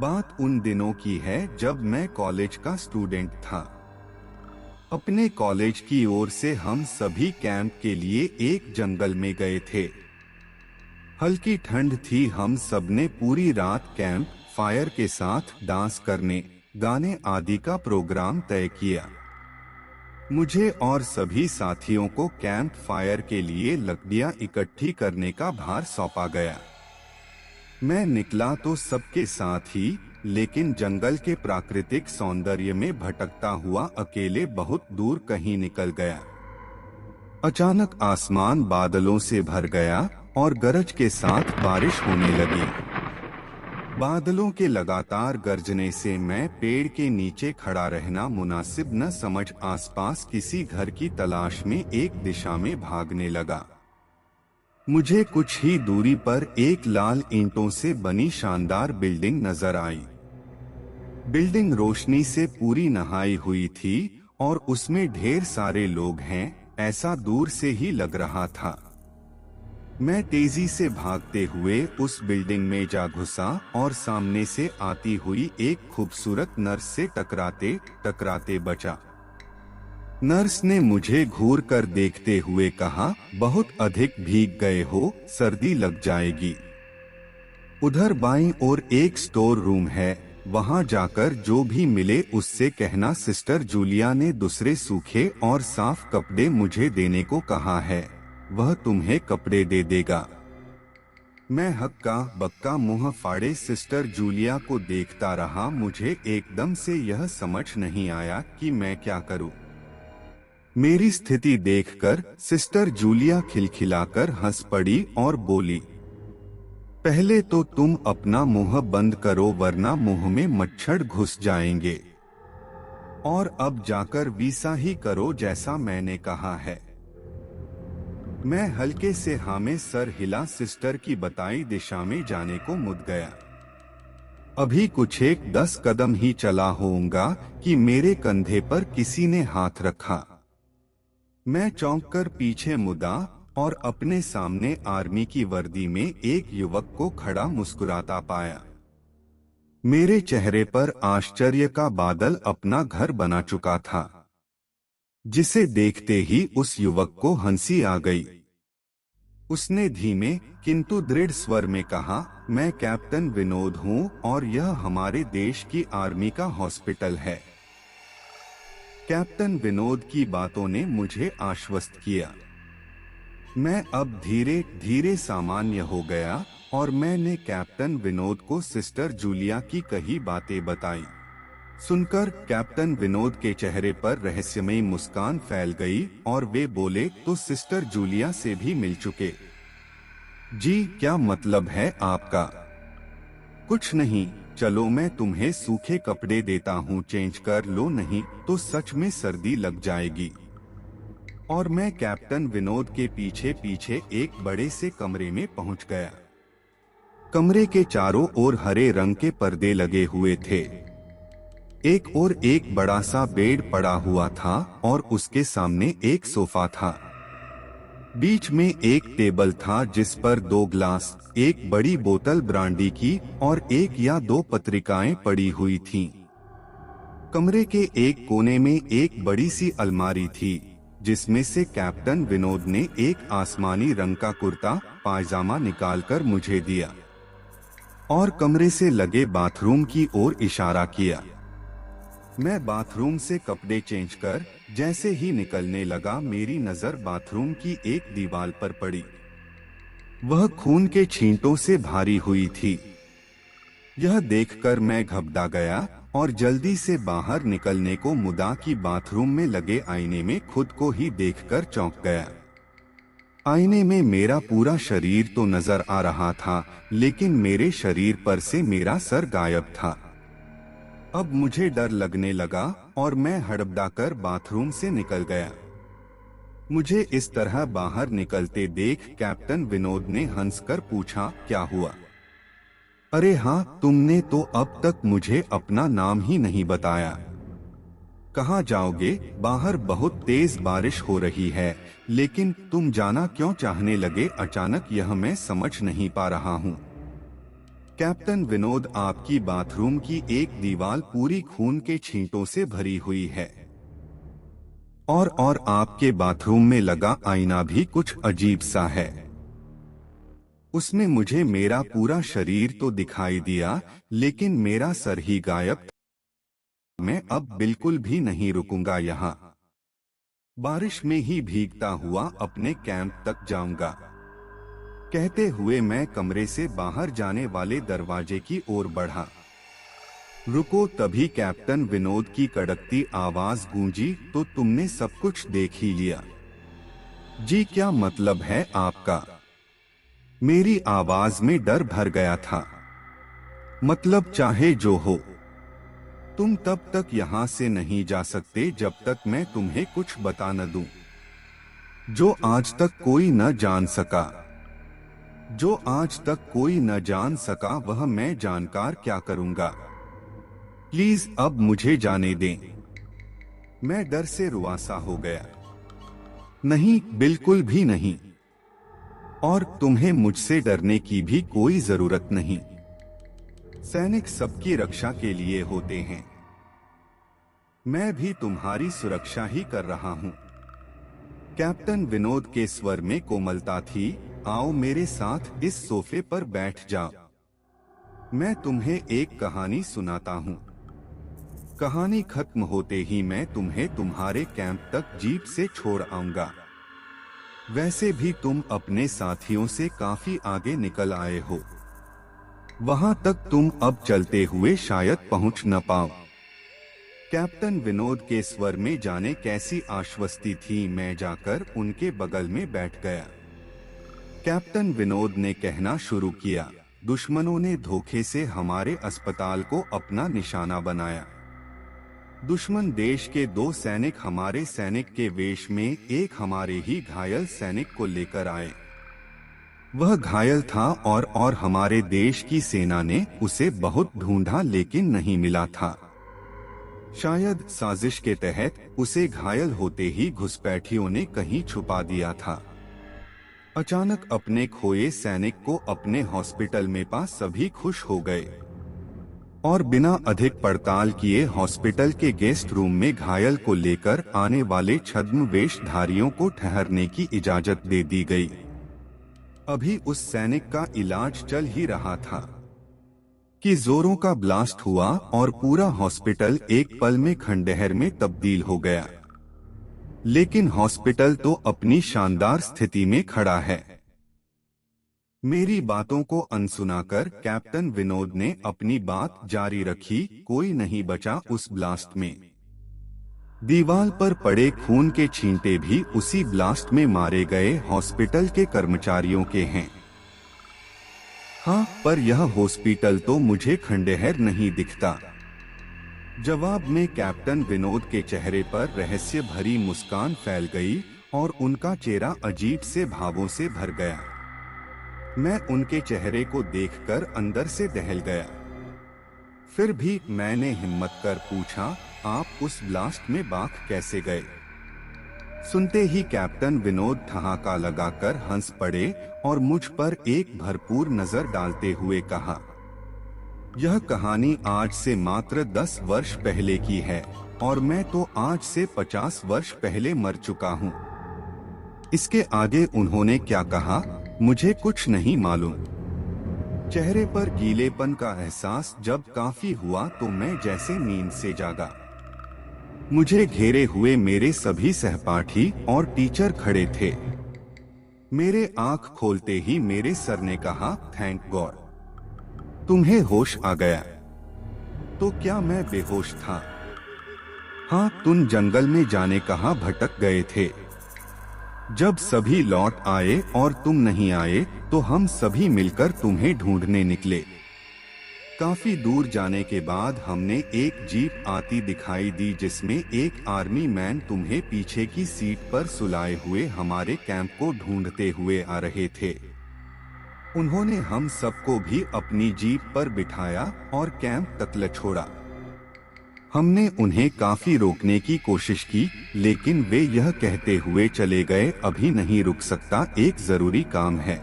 बात उन दिनों की है जब मैं कॉलेज का स्टूडेंट था। अपने कॉलेज की ओर से हम सभी कैंप के लिए एक जंगल में गए थे। हल्की ठंड थी। हम सबने पूरी रात कैंप फायर के साथ डांस करने, गाने आदि का प्रोग्राम तय किया। मुझे और सभी साथियों को कैंप फायर के लिए लकड़ियां इकट्ठी करने का भार सौंपा गया। मैं निकला तो सबके साथ ही, लेकिन जंगल के प्राकृतिक सौंदर्य में भटकता हुआ अकेले बहुत दूर कहीं निकल गया। अचानक आसमान बादलों से भर गया और गरज के साथ बारिश होने लगी। बादलों के लगातार गरजने से मैं पेड़ के नीचे खड़ा रहना मुनासिब न समझ आसपास किसी घर की तलाश में एक दिशा में भागने लगा। मुझे कुछ ही दूरी पर एक लाल ईंटों से बनी शानदार बिल्डिंग नजर आई। बिल्डिंग रोशनी से पूरी नहाई हुई थी और उसमें ढेर सारे लोग हैं, ऐसा दूर से ही लग रहा था। मैं तेजी से भागते हुए उस बिल्डिंग में जा घुसा और सामने से आती हुई एक खूबसूरत नर्स से टकराते टकराते बचा। नर्स ने मुझे घूर कर देखते हुए कहा, बहुत अधिक भीग गए हो, सर्दी लग जाएगी। उधर बाईं ओर एक स्टोर रूम है, वहां जाकर जो भी मिले उससे कहना सिस्टर जूलिया ने दूसरे सूखे और साफ कपड़े मुझे देने को कहा है, वह तुम्हें कपड़े दे देगा। मैं हक्का बक्का मुंह फाड़े सिस्टर जूलिया को देखता रहा। मुझे एकदम से यह समझ नहीं आया कि मैं क्या करूं। मेरी स्थिति देखकर सिस्टर जूलिया खिलखिलाकर हंस पड़ी और बोली, पहले तो तुम अपना मुंह बंद करो वरना मुंह में मच्छर घुस जाएंगे, और अब जाकर वैसा ही करो जैसा मैंने कहा है। मैं हल्के से हाँ में सर हिला सिस्टर की बताई दिशा में जाने को मुड़ गया। अभी कुछ 10 कदम ही चला होऊंगा कि मेरे कंधे पर किसी ने हाथ रखा। मैं चौंक कर पीछे मुड़ा और अपने सामने आर्मी की वर्दी में एक युवक को खड़ा मुस्कुराता पाया। मेरे चेहरे पर आश्चर्य का बादल अपना घर बना चुका था, जिसे देखते ही उस युवक को हंसी आ गई। उसने धीमे किंतु दृढ़ स्वर में कहा, मैं कैप्टन विनोद हूँ और यह हमारे देश की आर्मी का हॉस्पिटल है। कैप्टन विनोद की बातों ने मुझे आश्वस्त किया। मैं अब धीरे धीरे सामान्य हो गया और मैंने कैप्टन विनोद को सिस्टर जूलिया की कही बातें बताई। सुनकर कैप्टन विनोद के चेहरे पर रहस्यमयी मुस्कान फैल गई और वे बोले, तो सिस्टर जूलिया से भी मिल चुके? जी, क्या मतलब है आपका? कुछ नहीं, चलो मैं तुम्हें सूखे कपड़े देता हूँ, चेंज कर लो, नहीं तो सच में सर्दी लग जाएगी। और मैं कैप्टन विनोद के पीछे पीछे एक बड़े से कमरे में पहुंच गया। कमरे के चारों ओर हरे रंग के पर्दे लगे हुए थे। एक और एक बड़ा सा बेड पड़ा हुआ था और उसके सामने एक सोफा था। बीच में एक टेबल था जिस पर 2 ग्लास, एक बड़ी बोतल ब्रांडी की और 1 या 2 पत्रिकाएं पड़ी हुई थीं। कमरे के एक कोने में एक बड़ी सी अलमारी थी, जिसमें से कैप्टन विनोद ने एक आसमानी रंग का कुर्ता पायजामा निकालकर मुझे दिया और कमरे से लगे बाथरूम की ओर इशारा किया। मैं बाथरूम से कपड़े चेंज कर जैसे ही निकलने लगा, मेरी नजर बाथरूम की एक दीवार पर पड़ी। वह खून के छींटों से भारी हुई थी। यह देखकर मैं घबरा गया और जल्दी से बाहर निकलने को मुड़ा कि बाथरूम में लगे आईने में खुद को ही देखकर चौंक गया। आईने में मेरा पूरा शरीर तो नजर आ रहा था, लेकिन मेरे शरीर पर से मेरा सर गायब था। अब मुझे डर लगने लगा और मैं हड़बड़ाकर बाथरूम से निकल गया। मुझे इस तरह बाहर निकलते देख कैप्टन विनोद ने हंसकर पूछा, क्या हुआ? अरे हाँ, तुमने तो अब तक मुझे अपना नाम ही नहीं बताया। कहाँ जाओगे? बाहर बहुत तेज बारिश हो रही है, लेकिन तुम जाना क्यों चाहने लगे अचानक, यह मैं समझ नहीं पा रहा हूँ। कैप्टन विनोद, आपकी बाथरूम की एक दीवार पूरी खून के छींटों से भरी हुई है। और आपके बाथरूम में लगा आईना भी कुछ अजीब सा है। उसमें मुझे मेरा पूरा शरीर तो दिखाई दिया, लेकिन मेरा सर ही गायब था। मैं अब बिल्कुल भी नहीं रुकूंगा यहाँ। बारिश में ही भीगता हुआ अपने कैंप तक जाऊंगा। कहते हुए मैं कमरे से बाहर जाने वाले दरवाजे की ओर बढ़ा। रुको, तभी कैप्टन विनोद की कड़कती आवाज गूंजी, तो तुमने सब कुछ देख ही लिया? जी, क्या मतलब है आपका? मेरी आवाज में डर भर गया था। मतलब चाहे जो हो, तुम तब तक यहां से नहीं जा सकते जब तक मैं तुम्हें कुछ बता न दूं, जो आज तक कोई न जान सका। जो आज तक कोई न जान सका वह मैं जानकर क्या करूंगा? प्लीज अब मुझे जाने दें। मैं डर से रुआसा हो गया। नहीं, बिल्कुल भी नहीं। और तुम्हें मुझसे डरने की भी कोई जरूरत नहीं। सैनिक सबकी रक्षा के लिए होते हैं। मैं भी तुम्हारी सुरक्षा ही कर रहा हूं। कैप्टन विनोद के स्वर में कोमलता थी। आओ मेरे साथ इस सोफे पर बैठ जाओ। मैं तुम्हें एक कहानी सुनाता हूं। कहानी खत्म होते ही मैं तुम्हें तुम्हारे कैंप तक जीप से छोड़ आऊंगा। वैसे भी तुम अपने साथियों से काफी आगे निकल आए हो। वहां तक तुम अब चलते हुए शायद पहुंच न पाओ। कैप्टन विनोद के स्वर में जाने कैसी आश्वस्ति थी। मैं जाकर उनके बगल में बैठ गया। कैप्टन विनोद ने कहना शुरू किया, दुश्मनों ने धोखे से हमारे अस्पताल को अपना निशाना बनाया। दुश्मन देश के 2 सैनिक हमारे सैनिक के वेश में एक हमारे ही घायल सैनिक को लेकर आए। वह घायल था और हमारे देश की सेना ने उसे बहुत ढूंढा लेकिन नहीं मिला था। शायद साजिश के तहत उसे घायल होते ही घुसपैठियों ने कहीं छुपा दिया था। अचानक अपने खोए सैनिक को अपने हॉस्पिटल में पा सभी खुश हो गए और बिना अधिक पड़ताल किए हॉस्पिटल के गेस्ट रूम में घायल को लेकर आने वाले छद्म वेशधारियों को ठहरने की इजाजत दे दी गई। अभी उस सैनिक का इलाज चल ही रहा था कि जोरों का ब्लास्ट हुआ और पूरा हॉस्पिटल एक पल में खंडहर में तब्दील हो गया। लेकिन हॉस्पिटल तो अपनी शानदार स्थिति में खड़ा है। मेरी बातों को अनसुनाकर कैप्टन विनोद ने अपनी बात जारी रखी। कोई नहीं बचा उस ब्लास्ट में। दीवार पर पड़े खून के छींटे भी उसी ब्लास्ट में मारे गए हॉस्पिटल के कर्मचारियों के हैं। हाँ, पर यह हॉस्पिटल तो मुझे खंडहर नहीं दिखता। जवाब में कैप्टन विनोद के चेहरे पर रहस्य भरी मुस्कान फैल गई और उनका चेहरा अजीब से भावों से भर गया। मैं उनके चेहरे को देखकर अंदर से दहल गया। फिर भी मैंने हिम्मत कर पूछा, आप उस ब्लास्ट में बाख कैसे गए? सुनते ही कैप्टन विनोद ठहाका लगाकर हंस पड़े और मुझ पर एक भरपूर नजर डालते हुए कहा, यह कहानी आज से मात्र 10 वर्ष पहले की है और मैं तो आज से 50 वर्ष पहले मर चुका हूँ। इसके आगे उन्होंने क्या कहा मुझे कुछ नहीं मालूम। चेहरे पर गीलेपन का एहसास जब काफी हुआ तो मैं जैसे नींद से जागा। मुझे घेरे हुए मेरे सभी सहपाठी और टीचर खड़े थे। मेरे आंख खोलते ही मेरे सर ने कहा, थैंक गॉड, तुम्हें होश आ गया। तो क्या मैं बेहोश था? हाँ, तुम जंगल में जाने कहाँ भटक गए थे। जब सभी लौट आए और तुम नहीं आए तो हम सभी मिलकर तुम्हें ढूंढने निकले। काफी दूर जाने के बाद हमने एक जीप आती दिखाई दी जिसमें एक आर्मी मैन तुम्हें पीछे की सीट पर सुलाए हुए हमारे कैंप को ढूंढते हुए आ रहे थे। उन्होंने हम सबको भी अपनी जीप पर बिठाया और कैंप तक छोड़ा। हमने उन्हें काफी रोकने की कोशिश की, लेकिन वे यह कहते हुए चले गए, अभी नहीं रुक सकता, एक जरूरी काम है।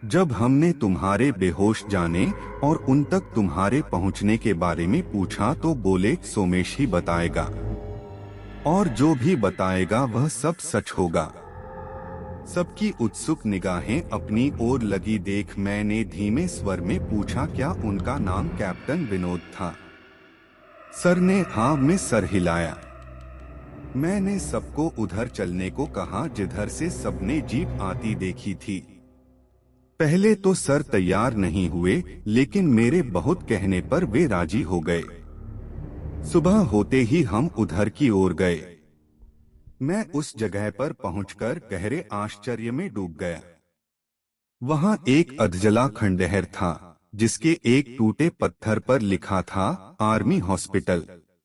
जब हमने तुम्हारे बेहोश जाने और उन तक तुम्हारे पहुंचने के बारे में पूछा तो बोले सोमेश ही बताएगा, और जो भी बताएगा वह सब सच होगा। सबकी उत्सुक निगाहें अपनी ओर लगी देख मैंने धीमे स्वर में पूछा, क्या उनका नाम कैप्टन विनोद था? सर ने हाँ में सर हिलाया। मैंने सबको उधर चलने को कहा जिधर से सबने जीप आती देखी थी। पहले तो सर तैयार नहीं हुए, लेकिन मेरे बहुत कहने पर वे राजी हो गए। सुबह होते ही हम उधर की ओर गए। मैं उस जगह पर पहुंचकर गहरे आश्चर्य में डूब गया। वहां एक अधजला खंडहर था, जिसके एक टूटे पत्थर पर लिखा था आर्मी हॉस्पिटल।